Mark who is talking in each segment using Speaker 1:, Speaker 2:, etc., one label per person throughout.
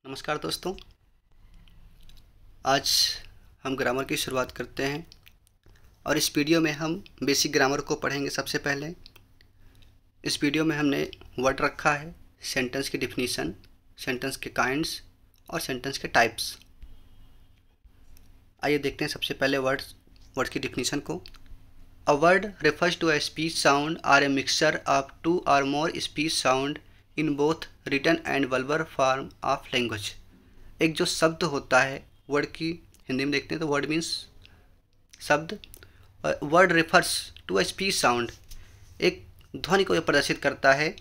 Speaker 1: नमस्कार दोस्तों। आज हम ग्रामर की शुरुआत करते हैं और इस वीडियो में हम बेसिक ग्रामर को पढ़ेंगे। सबसे पहले इस वीडियो में हमने वर्ड रखा है, सेंटेंस की डिफिनीशन, सेंटेंस के काइंड्स और सेंटेंस के टाइप्स। आइए देखते हैं सबसे पहले वर्ड्स की डिफिनीशन को। A word refers to a speech sound or a mixture of two or more speech sound in both written and verbal form of language. एक जो शब्द होता है, वर्ड की हिंदी में देखते हैं तो वर्ड मीन्स शब्द। Word refers to a speech sound एक ध्वनि को प्रदर्शित करता है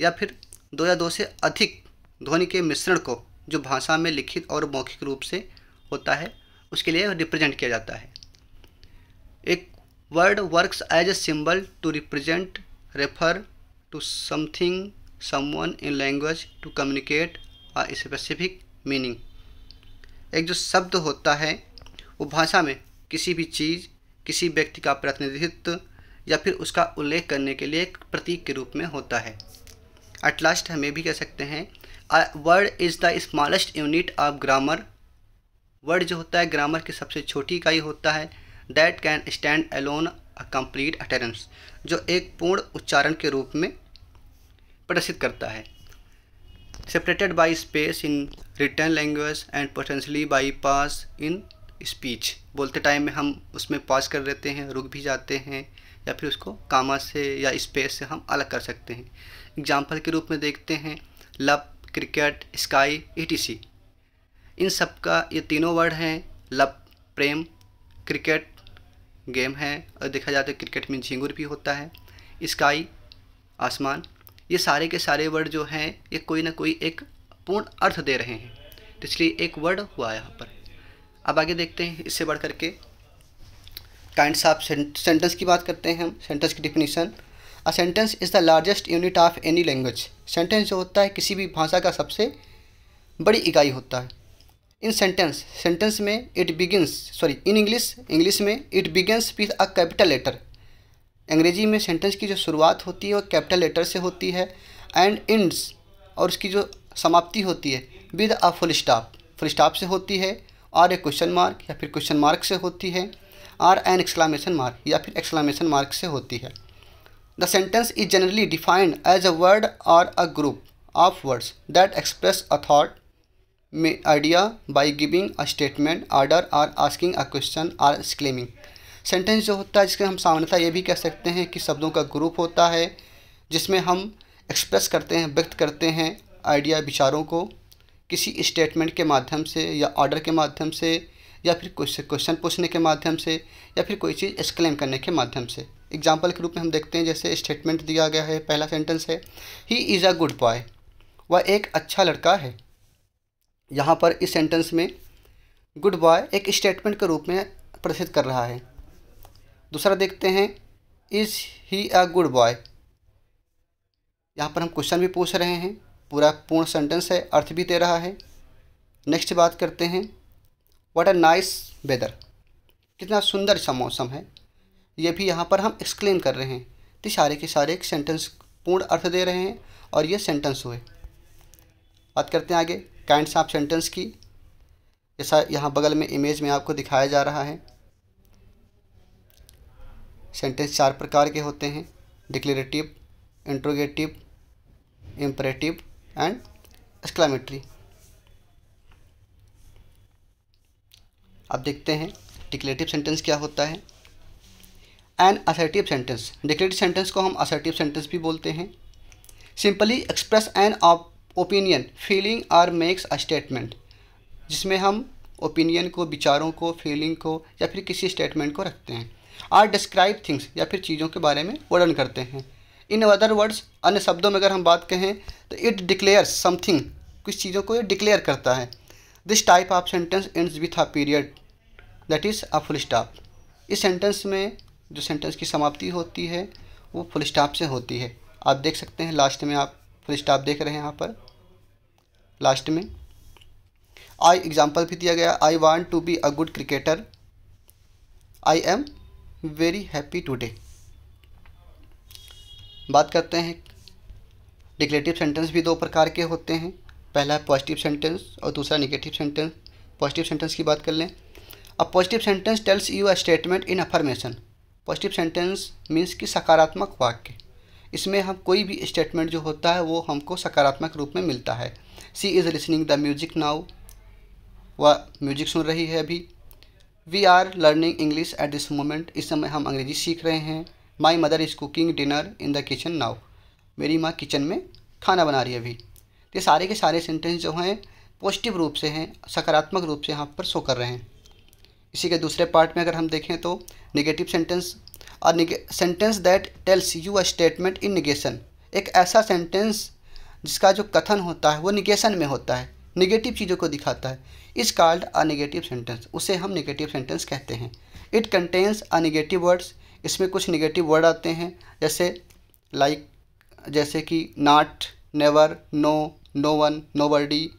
Speaker 1: या फिर दो या दो से अधिक ध्वनि के मिश्रण को जो भाषा में लिखित और मौखिक रूप से होता है उसके लिए रिप्रेजेंट किया जाता है। एक word works as a symbol to represent, refer to something, someone in language to communicate a specific meaning। एक जो शब्द होता है वो भाषा में किसी भी चीज़, किसी व्यक्ति का प्रतिनिधित्व या फिर उसका उल्लेख करने के लिए एक प्रतीक के रूप में होता है। एट लास्ट हम ये भी कह सकते हैं a word is the smallest unit of grammar. Word जो होता है ग्रामर की सबसे छोटी इकाई होता है। That can stand alone a complete utterance, जो एक पूर्ण उच्चारण के रूप में प्रदर्शित करता है। Separated by space in written language and potentially by pause in speech. बोलते टाइम में हम उसमें पास कर देते हैं, रुक भी जाते हैं या फिर उसको कामा से या स्पेस से हम अलग कर सकते हैं। एग्जाम्पल के रूप में देखते हैं लव, क्रिकेट, स्काई, ETC। इन सब का ये तीनों वर्ड हैं। लव प्रेम, क्रिकेट गेम है और देखा जाता है क्रिकेट में झिंगुर भी होता है, स्काई आसमान। ये सारे के सारे वर्ड जो हैं ये कोई ना कोई एक पूर्ण अर्थ दे रहे हैं, तो इसलिए एक वर्ड हुआ यहाँ पर। अब आगे देखते हैं इससे बढ़ करके काइंड्स ऑफ सेंटेंस की बात करते हैं हम। सेंटेंस की definition, a sentence is the largest unit of any language. Sentence जो होता है किसी भी भाषा का सबसे बड़ी इकाई होता है। इन सेंटेंस में इन इंग्लिश में it begins with a capital letter. अंग्रेजी में सेंटेंस की जो शुरुआत होती है वो कैपिटल लेटर से होती है। एंड इंड्स, और उसकी जो समाप्ति होती है विद अ फुल स्टॉप से होती है, और ए क्वेश्चन मार्क या फिर क्वेश्चन मार्क से होती है, और एन एक्सक्लामेशन मार्क या फिर एक्सक्लामेशन मार्क से होती है। The sentence is generally defined as a word or a group of words that express a thought में idea by giving a statement, order, or asking a question, or exclaiming. Sentence जो होता है जिसके हम सामान्यतः ये भी कह सकते हैं कि शब्दों का ग्रुप होता है जिसमें हम एक्सप्रेस करते हैं, व्यक्त करते हैं आइडिया, विचारों को किसी स्टेटमेंट के माध्यम से या ऑर्डर के माध्यम से या फिर क्वेश्चन पूछने के माध्यम से या फिर कोई चीज़ एक्सक्लेम करने के माध्यम से। एग्जाम्पल के रूप में हम देखते हैं, जैसे स्टेटमेंट दिया गया है, पहला सेंटेंस है he is a good boy, वह एक अच्छा लड़का है। यहाँ पर इस सेंटेंस में गुड बॉय एक स्टेटमेंट के रूप में प्रदर्शित कर रहा है। दूसरा देखते हैं is he a good boy. यहाँ पर हम क्वेश्चन भी पूछ रहे हैं, पूरा पूर्ण सेंटेंस है, अर्थ भी दे रहा है। नेक्स्ट बात करते हैं व्हाट अ नाइस वेदर, कितना सुंदर सा मौसम है। ये भी यहाँ पर हम एक्सक्लेम कर रहे हैं, तो सारे के सारे एक सेंटेंस पूर्ण अर्थ दे रहे हैं और ये सेंटेंस हुए। बात करते हैं आगे काइंड्स ऑफ सेंटेंस की। जैसा यहाँ बगल में इमेज में आपको दिखाया जा रहा है, सेंटेंस 4 प्रकार के होते हैं: declarative, interrogative, imperative and exclamatory. अब देखते हैं डिक्लेरेटिव सेंटेंस क्या होता है। An assertive sentence, declarative sentence को हम असर्टिव सेंटेंस भी बोलते हैं। Simply express an opinion, feeling और मेक्स अ स्टेटमेंट, जिसमें हम ओपिनियन को, विचारों को, फीलिंग को या फिर किसी स्टेटमेंट को रखते हैं। आर डिस्क्राइब थिंग्स, या फिर चीज़ों के बारे में वर्णन करते हैं। इन अदर वर्ड्स, अन्य शब्दों में अगर हम बात कहें तो इट डिक्लेयर्स समथिंग, कुछ चीज़ों को ये डिक्लेयर करता है। This type of sentence ends with a period that is a full stop. इस सेंटेंस में जो सेंटेंस की समाप्ति होती है वो फुल स्टॉप से होती है। आप देख सकते हैं लास्ट में, आप फुल स्टॉप देख रहे हैं यहाँ पर लास्ट में। आई एग्जाम्पल भी दिया गया, I want to be a good cricketer, I am very happy today. बात करते हैं डिक्लेरेटिव सेंटेंस भी 2 प्रकार के होते हैं। पहला है पॉजिटिव सेंटेंस और दूसरा नेगेटिव सेंटेंस। पॉजिटिव सेंटेंस की बात कर लें। A positive sentence tells you a statement in affirmation. Positive sentence means कि सकारात्मक वाक्य। इसमें हम कोई भी स्टेटमेंट जो होता है वो हमको सकारात्मक रूप में मिलता है। She is listening the music now, वह म्यूजिक सुन रही है अभी। We are learning English at this moment, इस समय हम अंग्रेजी सीख रहे हैं। My mother is cooking dinner in the kitchen now, मेरी माँ किचन में खाना बना रही है अभी। ये सारे के सारे सेंटेंस जो हैं पॉजिटिव रूप से हैं, सकारात्मक रूप से यहाँ पर शो कर रहे हैं। इसी के दूसरे पार्ट में अगर हम देखें तो नेगेटिव सेंटेंस और sentence that tells you a statement in negation. एक ऐसा सेंटेंस जिसका जो कथन होता है वो निगेशन में होता है, निगेटिव चीज़ों को दिखाता है, is called a negative sentence, उसे हम नेगेटिव सेंटेंस कहते हैं। It contains a negative words, इसमें कुछ नेगेटिव वर्ड आते हैं जैसे जैसे कि not, never, no, no one, nobody,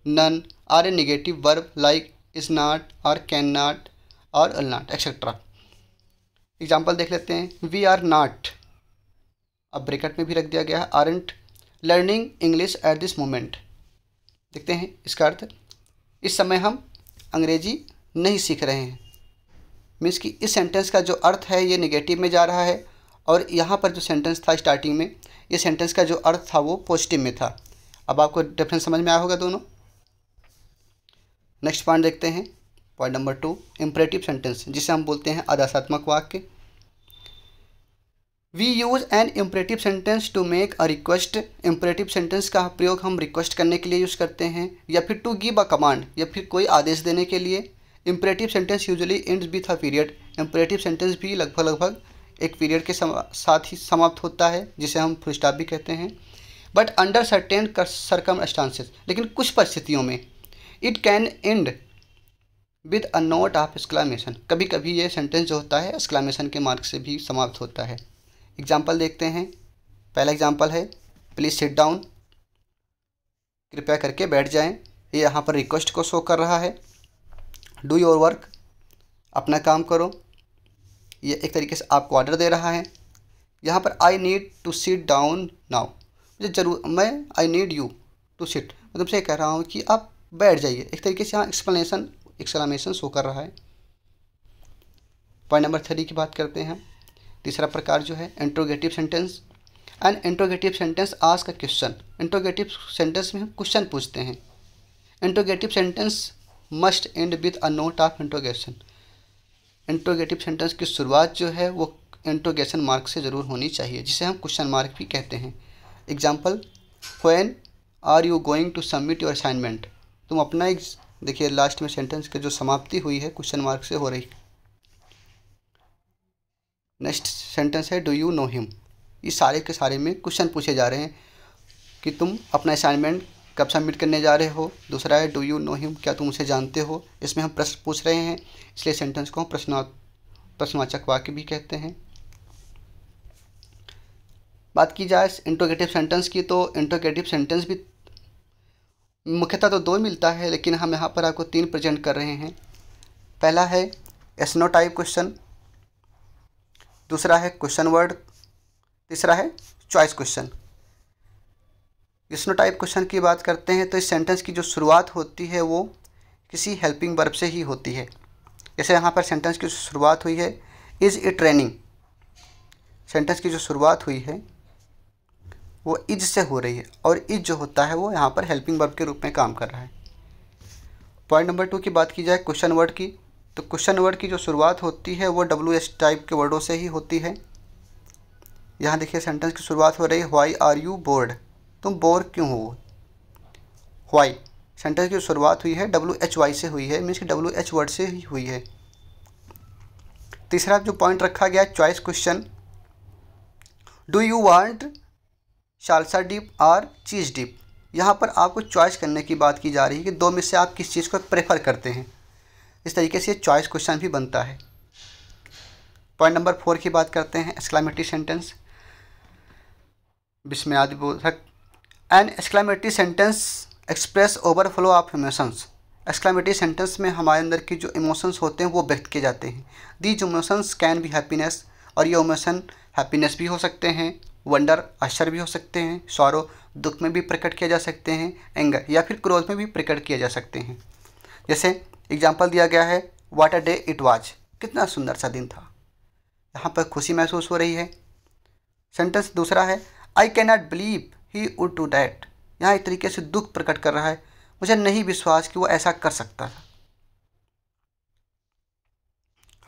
Speaker 1: none are a negative verb like is not और कैन नॉट और विल नॉट एक्सेट्रा। एग्जाम्पल देख लेते हैं। वी आर नॉट, अब ब्रैकेट में भी रख दिया गया है, aren't learning English at this moment. देखते हैं इसका अर्थ। इस समय हम अंग्रेजी नहीं सीख रहे हैं, मीन्स कि इस सेंटेंस का जो अर्थ है ये नेगेटिव में जा रहा है और यहाँ पर जो सेंटेंस था स्टार्टिंग में, ये सेंटेंस का जो अर्थ था वो पॉजिटिव में था। अब आपको डिफरेंस समझ में आया होगा दोनों। नेक्स्ट पॉइंट देखते हैं, पॉइंट नंबर 2, इम्परेटिव सेंटेंस, जिसे हम बोलते हैं आदेशात्मक वाक्य। We use an imperative sentence to make a request. Imperative sentence का प्रयोग हम रिक्वेस्ट करने के लिए यूज़ करते हैं या फिर टू गिव अ कमांड, या फिर कोई आदेश देने के लिए। Imperative sentence usually ends with a period. Imperative sentence भी लगभग एक पीरियड के साथ ही समाप्त होता है, जिसे हम फुल स्टॉप भी कहते हैं। बट अंडर सर्टेन सर्कमस्टांसेस, लेकिन कुछ परिस्थितियों में it can and with a note of exclamation. कभी कभी ये सेंटेंस जो होता है एक्सक्लामेशन के मार्क से भी समाप्त होता है। एग्जाम्पल देखते हैं। पहला एग्जाम्पल है प्लीज़ सिट डाउन, कृपया करके बैठ जाएं। ये यहाँ पर रिक्वेस्ट को शो कर रहा है। डू योर वर्क, अपना काम करो, ये एक तरीके से आपको ऑर्डर दे रहा है। यहाँ पर I need to sit down now, मैं I need you to sit, मैं तुमसे कह रहा हूँ कि आप बैठ जाइए। एक तरीके से यहाँ एक्सक्लेमेशन शो कर रहा है। पॉइंट नंबर 3 की बात करते हैं। तीसरा प्रकार जो है interrogative sentence. An interrogative sentence ask a question. Interrogative sentence में हम क्वेश्चन पूछते हैं। Interrogative sentence must end with a note of interrogation. Interrogative sentence की शुरुआत जो है वो इंट्रोगेशन मार्क से ज़रूर होनी चाहिए, जिसे हम क्वेश्चन मार्क भी कहते हैं। Example, when are you going to submit your assignment. तुम अपना देखिए लास्ट में सेंटेंस की जो समाप्ति हुई है क्वेश्चन मार्क से हो रही। नेक्स्ट सेंटेंस है डू यू नो हिम। ये सारे के सारे में क्वेश्चन पूछे जा रहे हैं कि तुम अपना असाइनमेंट कब सबमिट करने जा रहे हो। दूसरा है डू यू नो हिम, क्या तुम उसे जानते हो। इसमें हम प्रश्न पूछ रहे हैं, इसलिए सेंटेंस को हम प्रश्नवाचक वाक्य भी कहते हैं। बात की जाए इंट्रोगेटिव सेंटेंस की, तो इंट्रोगेटिव सेंटेंस भी मुख्यतः तो 2 मिलता है, लेकिन हम यहाँ पर आपको 3 प्रेजेंट कर रहे हैं। पहला है एस-नो टाइप क्वेश्चन, दूसरा है क्वेश्चन वर्ड, तीसरा है choice question. S-no type question की बात करते हैं तो इस सेंटेंस की जो शुरुआत होती है वो किसी हेल्पिंग वर्ब से ही होती है। जैसे यहाँ पर सेंटेंस की शुरुआत हुई है इज़ इट रेनिंग। सेंटेंस की जो शुरुआत हुई है वो इज से हो रही है और इज जो होता है वो यहाँ पर हेल्पिंग वर्ब के रूप में काम कर रहा है। पॉइंट नंबर 2 की बात की जाए क्वेश्चन वर्ड की, तो क्वेश्चन वर्ड की जो शुरुआत होती है वो WH टाइप के वर्डों से ही होती है। यहाँ देखिए सेंटेंस की शुरुआत हो रही है व्हाई आर यू बोर्ड, तुम बोर क्यों हो। व्हाई सेंटेंस की शुरुआत हुई है WHY से हुई है, मीन्स कि WH वर्ड से ही हुई है। तीसरा जो पॉइंट रखा गया choice question, do you want salsa dip और चीज़ डिप। यहाँ पर आपको चॉइस करने की बात की जा रही है कि 2 में से आप किस चीज़ को प्रेफर करते हैं। इस तरीके से चॉइस क्वेश्चन भी बनता है। पॉइंट नंबर 4 की बात करते हैं एक्सक्लेमेटरी सेंटेंस, विस्मयादिबोधक। An exclamatory sentence express overflow of emotions. Exclamatory sentence में हमारे अंदर की जो इमोशंस होते हैं वो व्यक्त किए जाते हैं। These emotions can be happiness, और ये इमोशन हैप्पीनेस भी हो सकते हैं, वंडर आश्चर्य भी हो सकते हैं, सॉरो दुख में भी प्रकट किया जा सकते हैं, एंगर या फिर क्रोध में भी प्रकट किया जा सकते हैं। जैसे एग्जाम्पल दिया गया है, what a day it was, कितना सुंदर सा दिन था, यहाँ पर खुशी महसूस हो रही है। सेंटेंस दूसरा है, I can not believe he would do that, यहाँ एक तरीके से दुख प्रकट कर रहा है, मुझे नहीं विश्वास कि वो ऐसा कर सकता था।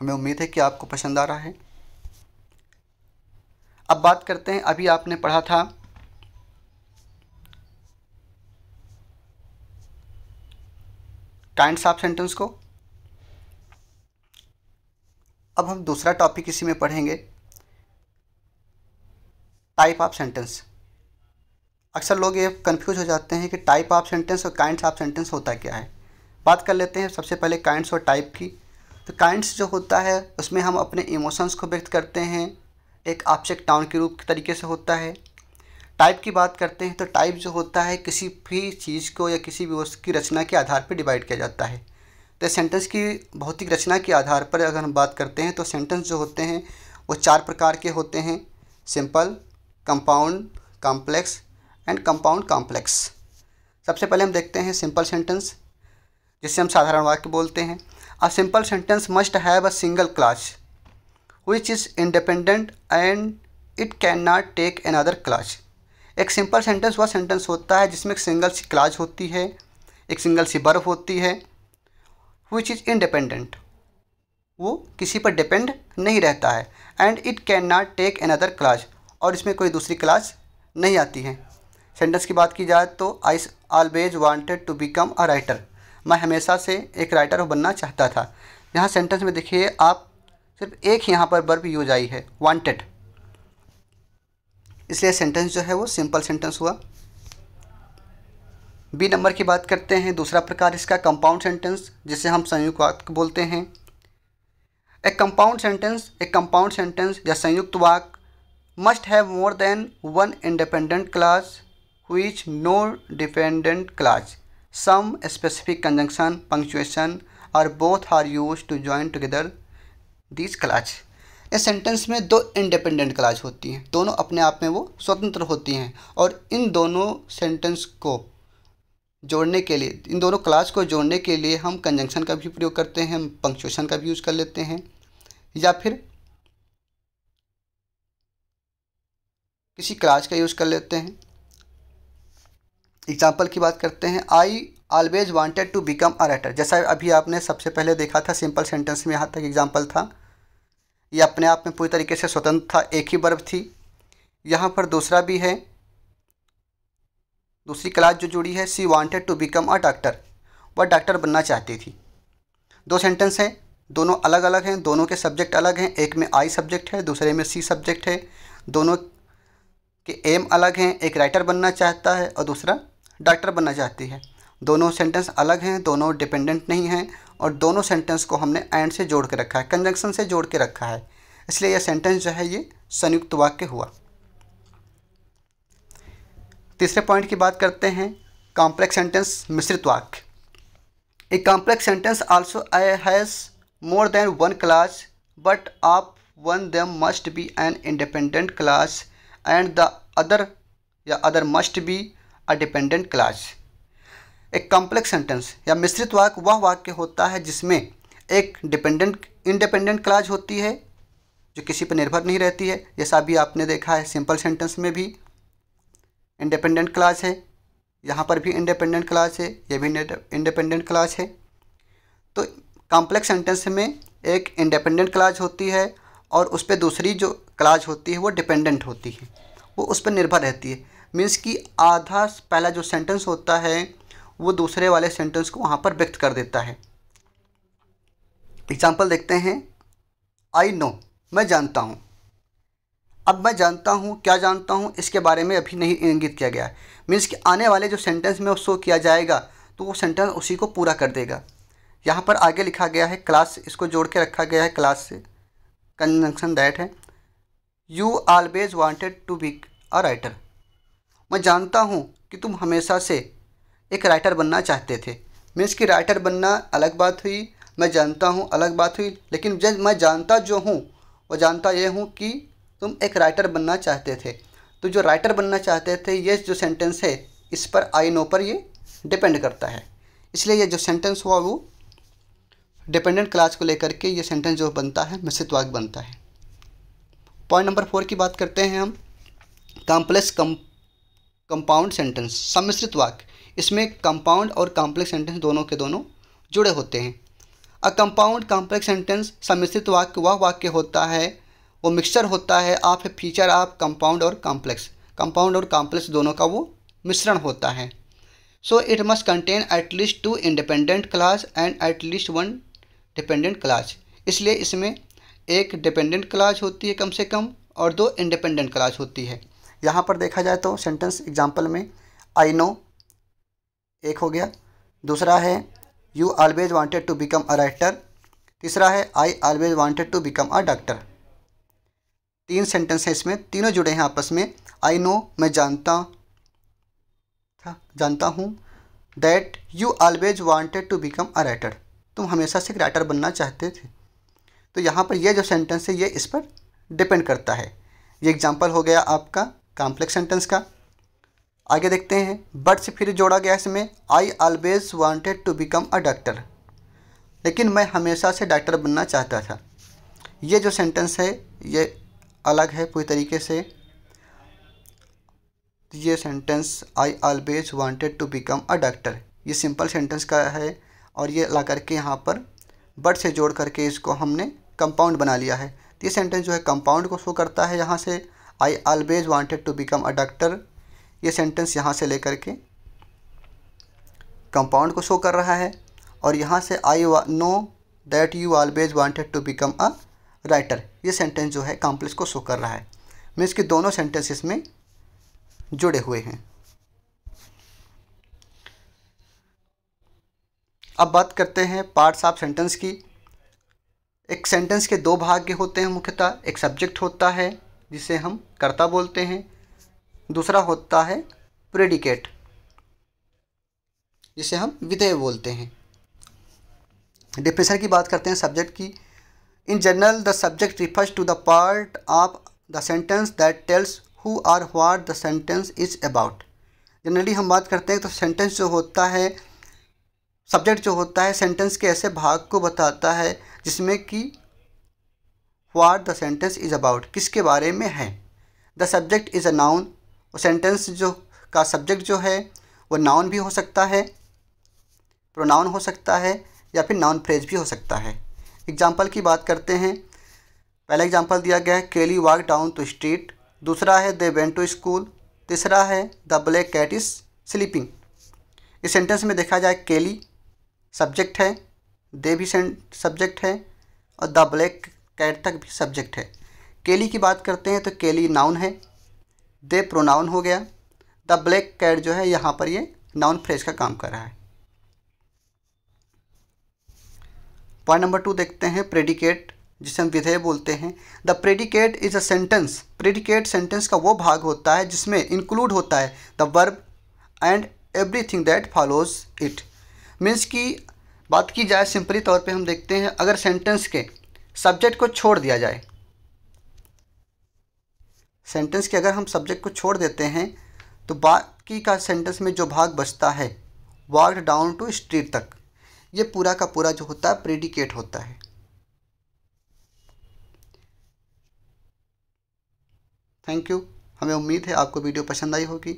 Speaker 1: हमें उम्मीद है कि आपको पसंद आ रहा है। अब बात करते हैं, अभी आपने पढ़ा था काइंड्स ऑफ सेंटेंस को। अब हम दूसरा टॉपिक इसी में पढ़ेंगे, टाइप ऑफ सेंटेंस। अक्सर लोग ये कंफ्यूज हो जाते हैं कि टाइप ऑफ सेंटेंस और काइंड्स ऑफ सेंटेंस होता क्या है। बात कर लेते हैं सबसे पहले काइंड्स और टाइप की। तो काइंड्स जो होता है उसमें हम अपने इमोशंस को व्यक्त करते हैं, एक ऑब्जेक्ट नाउन के रूप के तरीके से होता है। टाइप की बात करते हैं तो टाइप जो होता है किसी भी चीज़ को या किसी भी वस्तु की रचना के आधार पर डिवाइड किया जाता है। तो सेंटेंस की भौतिक रचना के आधार पर अगर हम बात करते हैं तो सेंटेंस जो होते हैं वो 4 प्रकार के होते हैं, simple, compound, complex and compound complex. सबसे पहले हम देखते हैं सिंपल सेंटेंस, जिसे हम साधारण वाक्य बोलते हैं। A simple sentence must have a single clause which is independent and it can not take another clause. एक सिंपल सेंटेंस वह सेंटेंस होता है जिसमें एक सिंगल सी क्लॉज होती है, एक सिंगल सी वर्ब होती है, व्हिच इज़ इंडिपेंडेंट, वो किसी पर डिपेंड नहीं रहता है, and it can not take another clause, और इसमें कोई दूसरी क्लॉज नहीं आती है। सेंटेंस की बात की जाए तो I always wanted to become a writer, मैं हमेशा से एक राइटर बनना चाहता था। यहाँ सेंटेंस में देखिए आप सिर्फ एक ही यहाँ पर वर्ब यूज आई है, वांटेड, इसलिए सेंटेंस जो है वो सिंपल सेंटेंस हुआ। बी नंबर की बात करते हैं, दूसरा प्रकार इसका कंपाउंड सेंटेंस, जिसे हम संयुक्त वाक्य बोलते हैं। एक कंपाउंड सेंटेंस या संयुक्त वाक्य must have more than one independent clause which no dependent clause, some specific conjunction, punctuation or both are used to join together this clause. इस सेंटेंस में 2 इंडिपेंडेंट क्लॉज होती हैं, दोनों अपने आप में वो स्वतंत्र होती हैं, और इन दोनों सेंटेंस को जोड़ने के लिए, इन दोनों क्लॉज को जोड़ने के लिए हम कंजंक्शन का भी प्रयोग करते हैं, पंक्चुएशन का भी यूज़ कर लेते हैं, या फिर किसी क्लॉज का यूज़ कर लेते हैं। एग्जाम्पल की बात करते हैं, I always wanted to become a writer, जैसा अभी आपने सबसे पहले देखा था सिंपल सेंटेंस में, यहाँ तक एग्जाम्पल था, ये अपने आप में पूरी तरीके से स्वतंत्र था, एक ही वर्ब थी। यहाँ पर दूसरा भी है, दूसरी क्लॉज जो जुड़ी है, she wanted to become a doctor, वह डॉक्टर बनना चाहती थी। 2 सेंटेंस हैं, दोनों अलग अलग हैं, दोनों के सब्जेक्ट अलग हैं, एक में आई सब्जेक्ट है, दूसरे में सी सब्जेक्ट है, दोनों के एम अलग हैं, एक राइटर बनना चाहता है और दूसरा डॉक्टर बनना चाहती है। दोनों सेंटेंस अलग हैं, दोनों डिपेंडेंट नहीं हैं, और दोनों सेंटेंस को हमने एंड से जोड़ के रखा है, कंजंक्शन से जोड़ के रखा है, इसलिए यह सेंटेंस जो है ये संयुक्त वाक्य हुआ। तीसरे पॉइंट की बात करते हैं, कॉम्प्लेक्स सेंटेंस, मिश्रित वाक्य। A complex sentence also has more than one clause but of one them must be an independent clause and the other must be a dependent clause. एक कॉम्प्लेक्स सेंटेंस या मिश्रित वाक्य वह वाक्य होता है जिसमें एक इंडिपेंडेंट क्लॉज होती है जो किसी पर निर्भर नहीं रहती है, जैसा भी आपने देखा है सिंपल सेंटेंस में भी इंडिपेंडेंट क्लॉज है, यहाँ पर भी इंडिपेंडेंट क्लॉज है, ये भी इंडिपेंडेंट क्लॉज है। तो कॉम्प्लेक्स सेंटेंस में एक इंडिपेंडेंट क्लॉज होती है और उस पर दूसरी जो क्लॉज होती है वो डिपेंडेंट होती है, वो उस पर निर्भर रहती है। मीन्स कि आधा पहला जो सेंटेंस होता है वो दूसरे वाले सेंटेंस को वहाँ पर व्यक्त कर देता है। एग्जाम्पल देखते हैं, आई नो, मैं जानता हूँ। अब मैं जानता हूँ, क्या जानता हूँ, इसके बारे में अभी नहीं इंगित किया गया है। मीन्स कि आने वाले जो सेंटेंस में वो शो किया जाएगा तो वो सेंटेंस उसी को पूरा कर देगा। यहाँ पर आगे लिखा गया है क्लास, इसको जोड़ के रखा गया है क्लास से, कंजंक्शन दैट है, you always wanted to be a writer. मैं जानता हूँ कि तुम हमेशा से एक राइटर बनना चाहते थे। मीन्स कि राइटर बनना अलग बात हुई, मैं जानता हूँ अलग बात हुई, लेकिन जब मैं जानता जो हूँ वो जानता ये हूँ कि तुम एक राइटर बनना चाहते थे। तो जो राइटर बनना चाहते थे, ये जो सेंटेंस है इस पर आई नो पर ये डिपेंड करता है, इसलिए ये जो सेंटेंस हुआ वो डिपेंडेंट क्लास को लेकर के ये सेंटेंस जो बनता है मिश्रित वाक्य बनता है। पॉइंट नंबर 4 की बात करते हैं हम, कॉम्प्लेक्स कंपाउंड सेंटेंस, सम्मिश्रित वाक्य। इसमें कंपाउंड और कॉम्प्लेक्स सेंटेंस दोनों के दोनों जुड़े होते हैं। अ कंपाउंड कॉम्प्लेक्स सेंटेंस, सम्मिश्रित वाक्य वह वाक्य होता है, वो मिक्सचर होता है of A feature of compound और कॉम्प्लेक्स। कंपाउंड और कॉम्प्लेक्स दोनों का वो मिश्रण होता है। So it must contain at least 2 independent class and at least 1 dependent class. इसलिए इसमें एक डिपेंडेंट क्लास होती है कम से कम और 2 इंडिपेंडेंट क्लास होती है। यहाँ पर देखा जाए तो सेंटेंस एग्जांपल में आई नो एक हो गया, दूसरा है you always wanted to become a writer, तीसरा है I always wanted to become a doctor. 3 sentence हैं इसमें, तीनों जुड़े हैं आपस में। आई नो मैं जानता हूँ, that you always wanted to become a writer, तुम हमेशा से एक राइटर बनना चाहते थे। तो यहाँ पर ये जो सेंटेंस है ये इस पर डिपेंड करता है। ये एग्जांपल हो गया आपका कॉम्प्लेक्स सेंटेंस का। आगे देखते हैं, बट से फिर जोड़ा गया इसमें I always wanted to become a doctor, लेकिन मैं हमेशा से डॉक्टर बनना चाहता था। ये जो सेंटेंस है ये अलग है पूरी तरीके से। ये sentence I always wanted to become a doctor ये सिंपल सेंटेंस का है, और ये ला करके यहाँ पर बट से जोड़ करके इसको हमने कंपाउंड बना लिया है। तो ये सेंटेंस जो है कंपाउंड को शो करता है। यहाँ से I always wanted to become a doctor, ये सेंटेंस यहाँ से लेकर के कंपाउंड को शो कर रहा है, और यहाँ से I know that you always wanted to become a writer, ये सेंटेंस जो है कॉम्प्लेक्स को शो कर रहा है। मीन्स कि दोनों सेंटेंस इसमें जुड़े हुए हैं। अब बात करते हैं पार्ट्स ऑफ सेंटेंस की। एक सेंटेंस के 2 भाग होते हैं मुख्यतः, एक सब्जेक्ट होता है जिसे हम कर्ता बोलते हैं, दूसरा होता है प्रेडिकेट जिसे हम विधेय बोलते हैं। डिफिनेशन की बात करते हैं सब्जेक्ट की। In general the subject refers to the part of the sentence that tells who or what the sentence is about. Generally हम बात करते हैं तो सेंटेंस जो होता है, सब्जेक्ट जो होता है सेंटेंस के ऐसे भाग को बताता है जिसमें कि what the sentence is about, किसके बारे में है। The subject is a noun, वो सेंटेंस जो का सब्जेक्ट जो है वो नाउन भी हो सकता है, प्रोनाउन हो सकता है, या फिर नाउन फ्रेज भी हो सकता है। एग्जाम्पल की बात करते हैं। पहला एग्जाम्पल दिया गया है केली वॉक डाउन टू स्ट्रीट, दूसरा है दे वेंट टू स्कूल, तीसरा है the black cat is sleeping. इस सेंटेंस में देखा जाए केली सब्जेक्ट है, दे भी सब्जेक्ट है, और द ब्लैक कैट तक भी सब्जेक्ट है। केली की बात करते हैं तो केली नाउन है, दे प्रोनाउन हो गया, द ब्लैक कैट जो है यहाँ पर ये नाउन फ्रेज का काम कर रहा है। पॉइंट नंबर 2 देखते हैं प्रेडिकेट, जिसे हम विधेय बोलते हैं। The predicate is a sentence, predicate sentence का वो भाग होता है जिसमें इंक्लूड होता है the verb and everything that follows it. Means की बात की जाए सिंपली तौर पे हम देखते हैं, अगर सेंटेंस के सब्जेक्ट को छोड़ दिया जाए, सेंटेंस के अगर हम सब्जेक्ट को छोड़ देते हैं तो बाकी का सेंटेंस में जो भाग बचता है वॉक्ड डाउन टू स्ट्रीट तक, ये पूरा का पूरा जो होता है प्रेडिकेट होता है। Thank you. हमें उम्मीद है आपको वीडियो पसंद आई होगी।